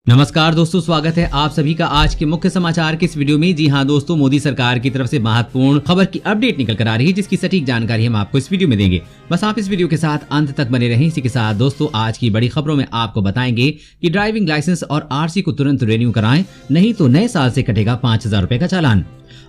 नमस्कार दोस्तों, स्वागत है आप सभी का आज के मुख्य समाचार के इस वीडियो में। जी हां दोस्तों, मोदी सरकार की तरफ से महत्वपूर्ण खबर की अपडेट निकल कर आ रही है, जिसकी सटीक जानकारी हम आपको इस वीडियो में देंगे। बस आप इस वीडियो के साथ अंत तक बने रहें। इसी के साथ दोस्तों, आज की बड़ी खबरों में आपको बताएंगे कि ड्राइविंग लाइसेंस और आरसी को तुरंत रिन्यू कराएं, नहीं तो नए साल से कटेगा 5,000 रुपए का चालान।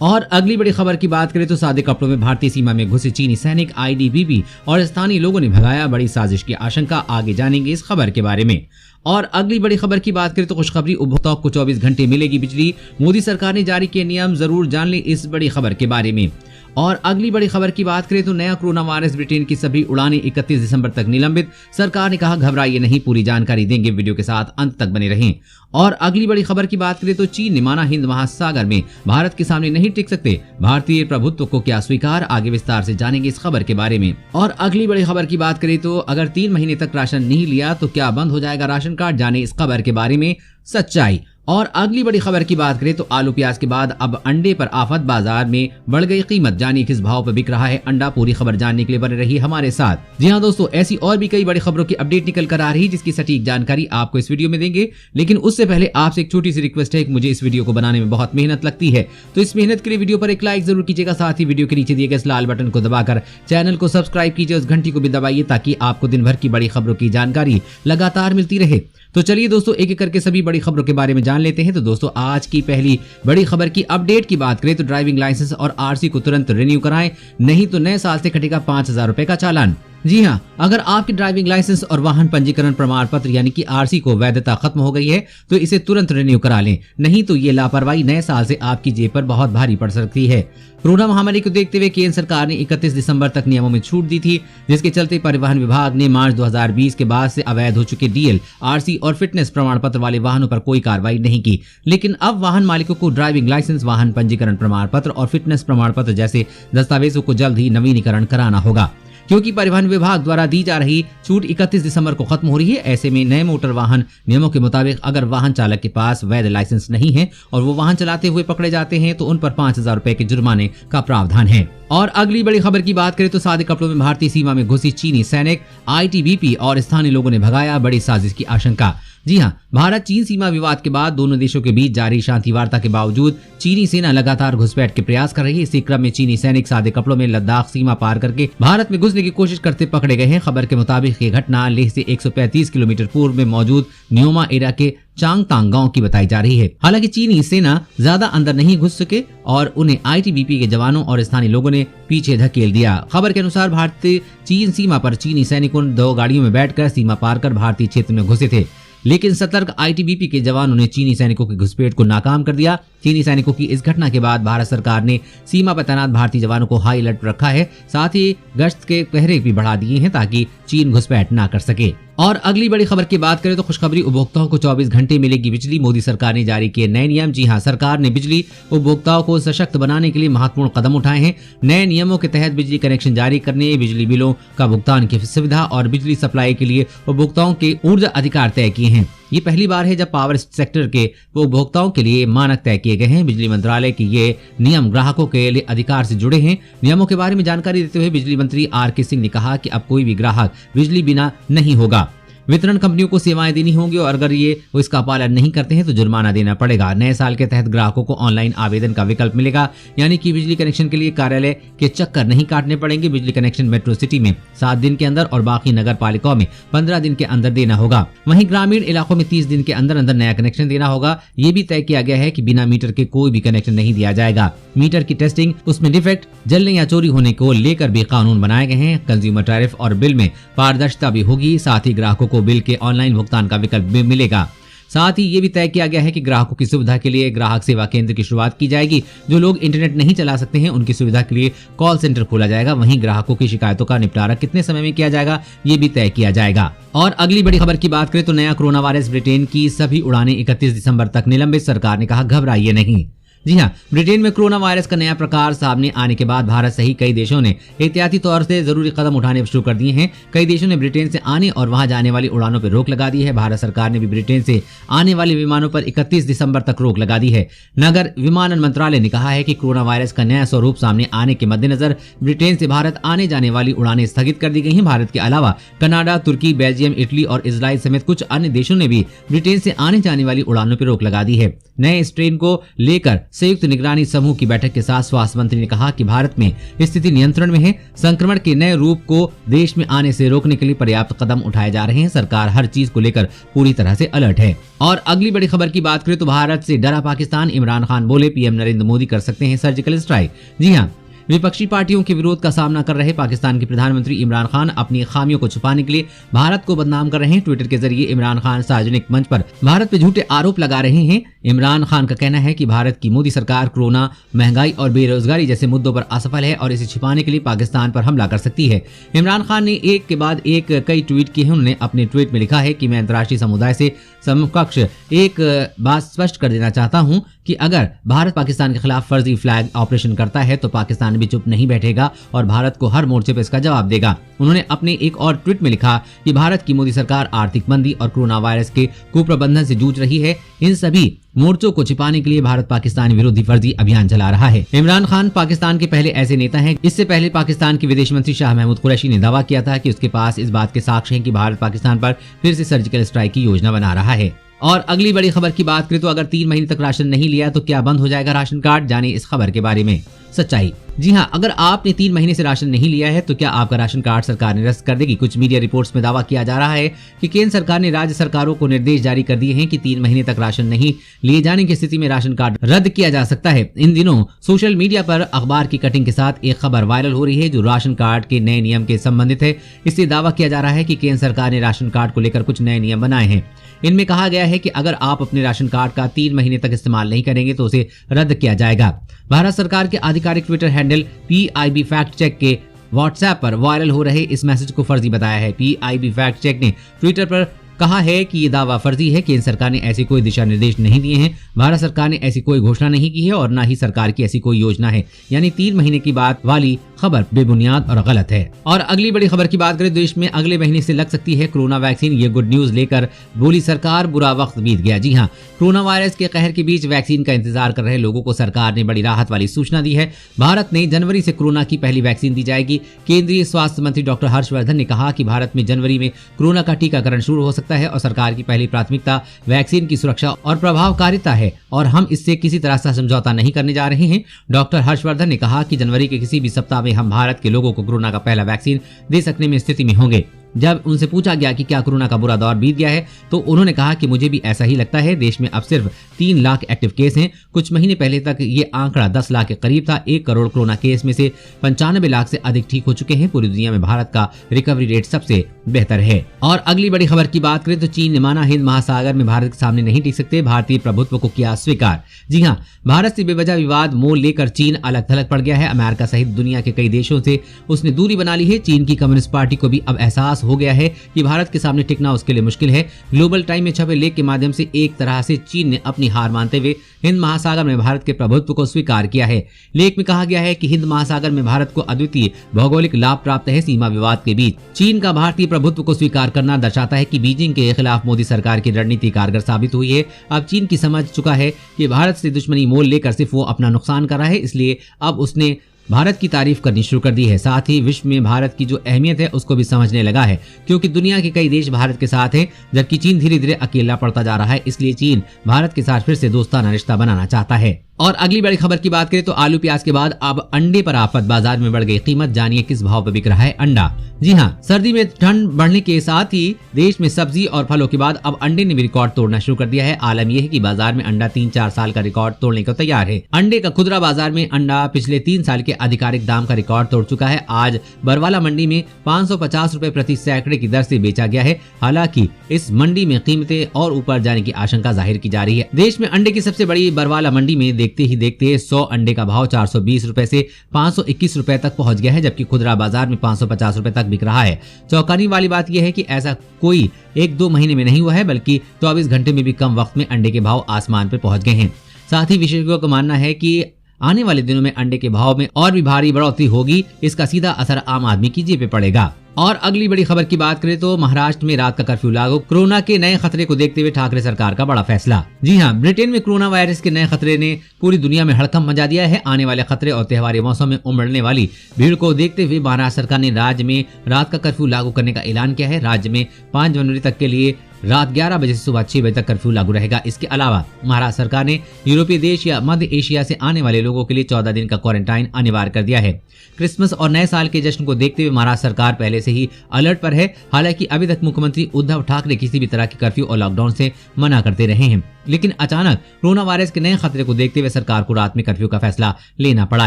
और अगली बड़ी खबर की बात करें तो सादे कपड़ों में भारतीय सीमा में घुसे चीनी सैनिक, आईटीबीपी और स्थानीय लोगों ने भगाया, बड़ी साजिश की आशंका। आगे जानेंगे इस खबर के बारे में। और अगली बड़ी खबर की बात करें तो खुशखबरी, उपभोक्ताओं को 24 घंटे मिलेगी बिजली। मोदी सरकार ने जारी किए नियम, जरूर जान लें इस बड़ी खबर के बारे में। और अगली बड़ी खबर की बात करें तो नया कोरोना वायरस, ब्रिटेन की सभी उड़ानें 31 दिसंबर तक निलंबित। सरकार ने कहा घबराइए नहीं, पूरी जानकारी देंगे, वीडियो के साथ अंत तक बने रहें। और अगली बड़ी खबर की बात करें तो चीन ने माना हिंद महासागर में भारत के सामने नहीं टिक सकते, भारतीय प्रभुत्व को क्या स्वीकार। आगे विस्तार से जानेंगे इस खबर के बारे में। और अगली बड़ी खबर की बात करें तो अगर 3 महीने तक राशन नहीं लिया तो क्या बंद हो जाएगा राशन कार्ड, जाने इस खबर के बारे में सच्चाई। और अगली बड़ी खबर की बात करें तो आलू प्याज के बाद अब अंडे पर आफत, बाजार में बढ़ गई कीमत, जानिए किस भाव पर बिक रहा है अंडा। पूरी खबर जानने के लिए बने रहिए हमारे साथ। जी हां दोस्तों, ऐसी और भी कई बड़ी खबरों की अपडेट निकल कर आ रही है, जिसकी सटीक जानकारी आपको इस वीडियो में देंगे। लेकिन उससे पहले आपसे एक छोटी सी रिक्वेस्ट है कि मुझे इस वीडियो को बनाने में बहुत मेहनत लगती है, तो इस मेहनत के लिए वीडियो पर एक लाइक जरूर कीजिएगा। साथ ही वीडियो के नीचे दिए गए इस लाल बटन को दबाकर चैनल को सब्सक्राइब कीजिए, उस घंटी को भी दबाइए ताकि आपको दिन भर की बड़ी खबरों की जानकारी लगातार मिलती रहे। तो चलिए दोस्तों, एक एक करके सभी बड़ी खबरों के बारे में जान लेते हैं। तो दोस्तों, आज की पहली बड़ी खबर की अपडेट की बात करें तो ड्राइविंग लाइसेंस और आरसी को तुरंत रिन्यू कराएं, नहीं तो नए साल से कटेगा 5,000 रुपए का चालान। जी हां, अगर आपके ड्राइविंग लाइसेंस और वाहन पंजीकरण प्रमाण पत्र यानी कि आरसी को वैधता खत्म हो गई है तो इसे तुरंत रिन्यू करा लें, नहीं तो ये लापरवाही नए साल से आपकी जेब पर बहुत भारी पड़ सकती है। कोरोना महामारी को देखते हुए केंद्र सरकार ने 31 दिसंबर तक नियमों में छूट दी थी, जिसके चलते परिवहन विभाग ने मार्च 2020 के बाद से अवैध हो चुके डीएल, आरसी और फिटनेस प्रमाण पत्र वाले वाहनों पर कोई कार्रवाई नहीं की। लेकिन अब वाहन मालिकों को ड्राइविंग लाइसेंस, वाहन पंजीकरण प्रमाण पत्र और फिटनेस प्रमाण पत्र जैसे दस्तावेजों को जल्द ही नवीनीकरण कराना होगा, क्योंकि परिवहन विभाग द्वारा दी जा रही छूट 31 दिसंबर को खत्म हो रही है। ऐसे में नए मोटर वाहन नियमों के मुताबिक अगर वाहन चालक के पास वैध लाइसेंस नहीं है और वो वाहन चलाते हुए पकड़े जाते हैं तो उन पर 5,000 रुपए के जुर्माने का प्रावधान है। और अगली बड़ी खबर की बात करें तो सादे कपड़ों में भारतीय सीमा में घुसी चीनी सैनिक, आईटीबीपी और स्थानीय लोगों ने भगाया, बड़ी साजिश की आशंका। जी हां, भारत चीन सीमा विवाद के बाद दोनों देशों के बीच जारी शांति वार्ता के बावजूद चीनी सेना लगातार घुसपैठ के प्रयास कर रही है। इसी क्रम में चीनी सैनिक सादे कपड़ों में लद्दाख सीमा पार करके भारत में घुसने की कोशिश करते पकड़े गए हैं। खबर के मुताबिक ये घटना लेह से 135 किलोमीटर पूर्व में मौजूद न्योमा एरा के चांगतांग गांव की बताई जा रही है। हालांकि चीनी सेना ज्यादा अंदर नहीं घुस सके और उन्हें आईटीबीपी के जवानों और स्थानीय लोगों ने पीछे धकेल दिया। खबर के अनुसार भारतीय चीन सीमा पर चीनी सैनिकों 2 गाड़ियों में बैठकर सीमा पार कर भारतीय क्षेत्र में घुसे थे, लेकिन सतर्क आईटीबीपी के जवानों ने चीनी सैनिकों की घुसपैठ को नाकाम कर दिया। चीनी सैनिकों की इस घटना के बाद भारत सरकार ने सीमा पर तैनात भारतीय जवानों को हाई अलर्ट पर रखा है, साथ ही गश्त के पहरे भी बढ़ा दिए हैं ताकि चीन घुसपैठ ना कर सके। और अगली बड़ी खबर की बात करें तो खुशखबरी, उपभोक्ताओं को 24 घंटे मिलेगी बिजली। मोदी सरकार ने जारी किए नए नियम। जी हां, सरकार ने बिजली उपभोक्ताओं को सशक्त बनाने के लिए महत्वपूर्ण कदम उठाए हैं। नए नियमों के तहत बिजली कनेक्शन जारी करने, बिजली बिलों का भुगतान की सुविधा और बिजली सप्लाई के लिए उपभोक्ताओं के ऊर्जा अधिकार तय किए हैं। ये पहली बार है जब पावर सेक्टर के उपभोक्ताओं के लिए मानक तय किए गए हैं। बिजली मंत्रालय के ये नियम ग्राहकों के लिए अधिकार से जुड़े हैं। नियमों के बारे में जानकारी देते हुए बिजली मंत्री आर.के. सिंह ने कहा कि अब कोई भी ग्राहक बिजली बिना नहीं होगा। वितरण कंपनियों को सेवाएं देनी होंगी और अगर ये इसका पालन नहीं करते हैं तो जुर्माना देना पड़ेगा। नए साल के तहत ग्राहकों को ऑनलाइन आवेदन का विकल्प मिलेगा, यानी कि बिजली कनेक्शन के लिए कार्यालय के चक्कर नहीं काटने पड़ेंगे। बिजली कनेक्शन मेट्रो सिटी में 7 दिन के अंदर और बाकी नगर पालिकाओं में 15 दिन के अंदर देना होगा। वहीं ग्रामीण इलाकों में 30 दिन के अंदर अंदर नया कनेक्शन देना होगा। ये भी तय किया गया है कि बिना मीटर के कोई भी कनेक्शन नहीं दिया जाएगा। मीटर की टेस्टिंग, उसमें डिफेक्ट, जलने या चोरी होने को लेकर भी कानून बनाए गए हैं। कंज्यूमर टैरिफ और बिल में पारदर्शिता भी होगी। साथ ही ग्राहकों को बिल के ऑनलाइन भुगतान का विकल्प भी मिलेगा। साथ ही ये भी तय किया गया है कि ग्राहकों की सुविधा के लिए ग्राहक सेवा केंद्र की शुरुआत की जाएगी। जो लोग इंटरनेट नहीं चला सकते हैं उनकी सुविधा के लिए कॉल सेंटर खोला जाएगा। वहीं ग्राहकों की शिकायतों का निपटारा कितने समय में किया जाएगा ये भी तय किया जाएगा। और अगली बड़ी खबर की बात करें तो नया कोरोना वायरस, ब्रिटेन की सभी उड़ानें 31 दिसंबर तक निलंबित। सरकार ने कहा घबराइए नहीं। जी हाँ, ब्रिटेन में कोरोना वायरस का नया प्रकार सामने आने के बाद भारत सहित कई देशों ने एहतियाती तौर से जरूरी कदम उठाने शुरू कर दिए हैं। कई देशों ने ब्रिटेन से आने और वहां जाने वाली उड़ानों पर रोक लगा दी है। भारत सरकार ने भी ब्रिटेन से आने वाले विमानों पर 31 दिसंबर तक रोक लगा दी है। नगर विमानन मंत्रालय ने कहा है कि कोरोना वायरस का नया स्वरूप सामने आने के मद्देनजर ब्रिटेन से भारत आने जाने वाली उड़ानें स्थगित कर दी गई हैं। भारत के अलावा कनाडा, तुर्की, बेल्जियम, इटली और इजराइल समेत कुछ अन्य देशों ने भी ब्रिटेन से आने जाने वाली उड़ानों पर रोक लगा दी है। नए स्ट्रेन को लेकर संयुक्त निगरानी समूह की बैठक के साथ स्वास्थ्य मंत्री ने कहा कि भारत में स्थिति नियंत्रण में है। संक्रमण के नए रूप को देश में आने से रोकने के लिए पर्याप्त कदम उठाए जा रहे हैं। सरकार हर चीज को लेकर पूरी तरह से अलर्ट है। और अगली बड़ी खबर की बात करें तो भारत से डरा पाकिस्तान, इमरान खान बोले पीएम नरेंद्र मोदी कर सकते हैं सर्जिकल स्ट्राइक। जी हाँ, विपक्षी पार्टियों के विरोध का सामना कर रहे पाकिस्तान के प्रधानमंत्री इमरान खान अपनी खामियों को छुपाने के लिए भारत को बदनाम कर रहे हैं। ट्विटर के जरिए इमरान खान सार्वजनिक मंच पर भारत पे झूठे आरोप लगा रहे हैं। इमरान खान का कहना है कि भारत की मोदी सरकार कोरोना, महंगाई और बेरोजगारी जैसे मुद्दों पर असफल है और इसे छिपाने के लिए पाकिस्तान पर हमला कर सकती है। इमरान खान ने एक के बाद एक कई ट्वीट किए हैं। उन्होंने अपने ट्वीट में लिखा है कि मैं अंतर्राष्ट्रीय समुदाय से समकक्ष एक बात स्पष्ट कर देना चाहता हूं कि अगर भारत पाकिस्तान के खिलाफ फर्जी फ्लैग ऑपरेशन करता है तो पाकिस्तान भी चुप नहीं बैठेगा और भारत को हर मोर्चे पर इसका जवाब देगा। उन्होंने अपने एक और ट्वीट में लिखा कि भारत की मोदी सरकार आर्थिक मंदी और कोरोना वायरस के कुप्रबंधन से जूझ रही है। इन सभी मोर्चों को छिपाने के लिए भारत पाकिस्तान विरोधी फर्जी अभियान चला रहा है। इमरान खान पाकिस्तान के पहले ऐसे नेता हैं। इससे पहले पाकिस्तान के विदेश मंत्री शाह महमूद कुरैशी ने दावा किया था कि उसके पास इस बात के साक्ष्य हैं कि भारत पाकिस्तान पर फिर से सर्जिकल स्ट्राइक की योजना बना रहा है। और अगली बड़ी खबर की बात करें तो अगर 3 महीने तक राशन नहीं लिया तो क्या बंद हो जाएगा राशन कार्ड? जाने इस खबर के बारे में सच्चाई। जी हाँ, अगर आपने 3 महीने से राशन नहीं लिया है तो क्या आपका राशन कार्ड सरकार निरस्त कर देगी? कुछ मीडिया रिपोर्ट्स में दावा किया जा रहा है कि केंद्र सरकार ने राज्य सरकारों को निर्देश जारी कर दिए हैं कि 3 महीने तक राशन नहीं लिए जाने की स्थिति में राशन कार्ड रद्द किया जा सकता है। इन दिनों सोशल मीडिया पर अखबार की कटिंग के साथ एक खबर वायरल हो रही है जो राशन कार्ड के नए नियम के संबंधित है। इससे दावा किया जा रहा है कि केंद्र सरकार ने राशन कार्ड को लेकर कुछ नए नियम बनाए हैं। इनमें कहा गया है कि अगर आप अपने राशन कार्ड का 3 महीने तक इस्तेमाल नहीं करेंगे तो उसे रद्द किया जाएगा। भारत सरकार के आधिकारिक Twitter handle PIB fact check के व्हाट्सएप पर वायरल हो रहे इस मैसेज को फर्जी बताया है। PIB फैक्ट चेक ने ट्विटर पर कहा है कि ये दावा फर्जी है। केंद्र सरकार ने ऐसे कोई दिशा निर्देश नहीं दिए हैं। भारत सरकार ने ऐसी कोई घोषणा नहीं की है और न ही सरकार की ऐसी कोई योजना है। यानी 3 महीने की बात वाली खबर बेबुनियाद और गलत है। और अगली बड़ी खबर की बात करें, देश में अगले महीने से लग सकती है कोरोना वैक्सीन। ये गुड न्यूज लेकर बोली सरकार, बुरा वक्त बीत गया। जी हाँ, कोरोना वायरस के कहर के बीच वैक्सीन का इंतजार कर रहे लोगों को सरकार ने बड़ी राहत वाली सूचना दी है। भारत ने जनवरी से कोरोना की पहली वैक्सीन दी जाएगी। केंद्रीय स्वास्थ्य मंत्री डॉक्टर हर्षवर्धन ने कहा कि भारत में जनवरी में कोरोना का टीकाकरण शुरू हो सकता है और सरकार की पहली प्राथमिकता वैक्सीन की सुरक्षा और प्रभावकारिता है और हम इससे किसी तरह से समझौता नहीं करने जा रहे हैं। डॉक्टर हर्षवर्धन ने कहा कि जनवरी के किसी भी सप्ताह में हम भारत के लोगों को कोरोना का पहला वैक्सीन दे सकने में स्थिति में होंगे। जब उनसे पूछा गया कि क्या कोरोना का बुरा दौर बीत गया है तो उन्होंने कहा कि मुझे भी ऐसा ही लगता है। देश में अब सिर्फ 3 लाख एक्टिव केस हैं। कुछ महीने पहले तक ये आंकड़ा 10 लाख के करीब था। 1 करोड़ कोरोना केस में से 95 लाख से अधिक ठीक हो चुके हैं। पूरी दुनिया में भारत का रिकवरी रेट सबसे बेहतर है। और अगली बड़ी खबर की बात करें तो चीन ने माना हिंद महासागर में भारत के सामने नहीं टिक सकते, भारतीय प्रभुत्व को किया स्वीकार। जी हाँ, भारत से बेवजह विवाद मोल लेकर चीन अलग थलग पड़ गया है। अमेरिका सहित दुनिया के कई देशों से उसने दूरी बना ली है। चीन की कम्युनिस्ट पार्टी को भी अब एहसास हो गया है कि भारत के सामने टिकना उसके लिए मुश्किल है। ग्लोबल टाइम में छपे लेख के माध्यम से एक तरह से चीन ने अपनी हार मानते हुए हिंद महासागर में भारत के प्रभुत्व को स्वीकार किया है। लेख में कहा गया है कि हिंद महासागर में भारत को अद्वितीय भौगोलिक लाभ प्राप्त है। सीमा विवाद के बीच चीन का भारतीय प्रभुत्व को स्वीकार करना दर्शाता है कि बीजिंग के खिलाफ मोदी सरकार की रणनीति कारगर साबित हुई है। अब चीन की समझ चुका है कि भारत से दुश्मनी मोल लेकर सिर्फ वो अपना नुकसान कर रहा है, इसलिए अब उसने भारत की तारीफ करनी शुरू कर दी है। साथ ही विश्व में भारत की जो अहमियत है उसको भी समझने लगा है, क्योंकि दुनिया के कई देश भारत के साथ हैं, जबकि चीन धीरे धीरे अकेला पड़ता जा रहा है। इसलिए चीन भारत के साथ फिर से दोस्ताना रिश्ता बनाना चाहता है। और अगली बड़ी खबर की बात करें तो आलू प्याज के बाद अब अंडे पर आफत, बाजार में बढ़ गई कीमत। जानिए किस भाव पर बिक रहा है अंडा। जी हाँ, सर्दी में ठंड बढ़ने के साथ ही देश में सब्जी और फलों के बाद अब अंडे ने भी रिकॉर्ड तोड़ना शुरू कर दिया है। आलम यह है कि बाजार में अंडा 3-4 साल का रिकॉर्ड तोड़ने को तैयार है। अंडे का खुदरा बाजार में अंडा पिछले 3 साल के आधिकारिक दाम का रिकॉर्ड तोड़ चुका है। आज बरवाला मंडी में 550 रुपए प्रति सैकड़े की दर से बेचा गया है। हालांकि इस मंडी में कीमतें और ऊपर जाने की आशंका जाहिर की जा रही है। देश में अंडे की सबसे बड़ी बरवाला मंडी में देखते ही देखते 100 अंडे का भाव 420 रुपए से 521 रुपए तक पहुंच गया है, जबकि खुदरा बाजार में 550 रुपए तक बिक रहा है। चौंकाने वाली बात यह है कि ऐसा कोई 1-2 महीने में नहीं हुआ है, बल्कि 24 घंटे में भी कम वक्त में अंडे के भाव आसमान पर पहुंच गए हैं। साथ ही विशेषज्ञों का मानना है कि आने वाले दिनों में अंडे के भाव में और भी भारी बढ़ोतरी होगी। इसका सीधा असर आम आदमी की जेब पे पड़ेगा। और अगली बड़ी खबर की बात करें तो महाराष्ट्र में रात का कर्फ्यू लागू। कोरोना के नए खतरे को देखते हुए ठाकरे सरकार का बड़ा फैसला। जी हां, ब्रिटेन में कोरोना वायरस के नए खतरे ने पूरी दुनिया में हड़कंप मचा दिया है। आने वाले खतरे और त्योहारी मौसम में उमड़ने वाली भीड़ को देखते हुए महाराष्ट्र सरकार ने राज्य में रात का कर्फ्यू लागू करने का ऐलान किया है। राज्य में 5 जनवरी तक के लिए रात 11 बजे से सुबह 6 बजे तक कर्फ्यू लागू रहेगा। इसके अलावा महाराष्ट्र सरकार ने यूरोपीय देश या मध्य एशिया से आने वाले लोगों के लिए 14 दिन का क्वारंटाइन अनिवार्य कर दिया है। क्रिसमस और नए साल के जश्न को देखते हुए महाराष्ट्र सरकार पहले से ही अलर्ट पर है। हालांकि अभी तक मुख्यमंत्री उद्धव ठाकरे किसी भी तरह के कर्फ्यू और लॉकडाउन से मना करते रहे हैं, लेकिन अचानक कोरोना वायरस के नए खतरे को देखते हुए सरकार को रात में कर्फ्यू का फैसला लेना पड़ा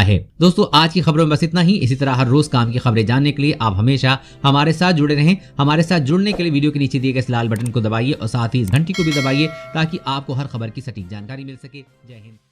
है। दोस्तों, आज की खबरों में बस इतना ही। इसी तरह हर रोज काम की खबरें जानने के लिए आप हमेशा हमारे साथ जुड़े रहें। हमारे साथ जुड़ने के लिए वीडियो के नीचे दिए गए इस लाल बटन को दबाइए और साथ ही इस घंटी को भी दबाइए ताकि आपको हर खबर की सटीक जानकारी मिल सके। जय हिंद।